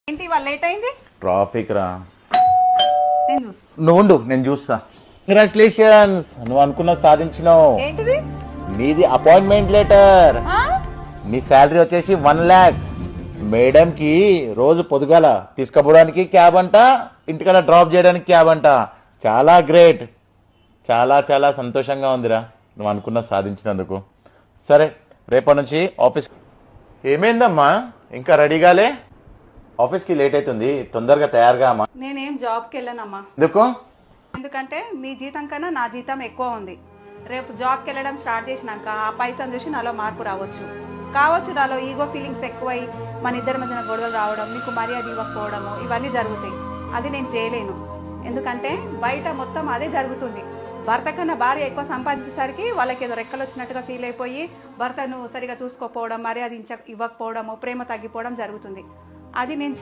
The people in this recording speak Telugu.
ఏంటి ఇవాళ లేట్ అయింది? ట్రాఫిక్ రా. నేను చూస్తా. నువ్వు ఉండు, నేను చూస్తా. కంగ్రాచులేషన్స్, నువ్వు అనుకున్న సాధించినావు. ఏంటిది? నీది అపాయింట్మెంట్ లెటర్. ఆ? నీ శాలరీ వచ్చేసి 1 lakh. మేడం కి రోజు పొద్దుగాల తీసుకుపోవడానికి క్యాబ్ అంట, ఇంటికల్లా డ్రాప్ చేయడానికి క్యాబ్ అంట. చాలా గ్రేట్, చాలా చాలా సంతోషంగా ఉందిరా నువ్వు అనుకున్న సాధించినందుకు. సరే, రేపటి నుంచి ఆఫీస్. ఏమైందమ్మా, ఇంకా రెడీగాలే? ఆఫీస్కి లేట్ అవుతుంది, తొందరగా తయారుగా అమ్మా. నేనేం జాబ్కి వెళ్ళానమ్మా. ఎందుకు? ఎందుకంటే మీ జీతం కన్నా నా జీతం ఎక్కువ ఉంది. రేపు జాబ్కి వెళ్ళడం స్టార్ట్ చేసినాక ఆ పైసను చూసి నాలో మార్పు కావచ్చు నాలో ఈగో ఫీలింగ్స్ ఎక్కువై మన ఇద్దరి మధ్యన గొడవలు రావడం, నీకు మర్యాద ఇవ్వకపోవడము, ఇవన్నీ జరుగుతాయి. అది నేను చేయలేను. ఎందుకంటే బయట మొత్తం అదే జరుగుతుంది. భర్త కన్నా భార్య ఎక్కువ సంపాదించేసరికి వాళ్ళకి ఏదో రెక్కలు వచ్చినట్టుగా ఫీల్ అయిపోయి భర్తను సరిగా చూసుకోకపోవడం, మర్యాద ఇవ్వకపోవడము, ప్రేమ తగ్గిపోవడం జరుగుతుంది. అది నేను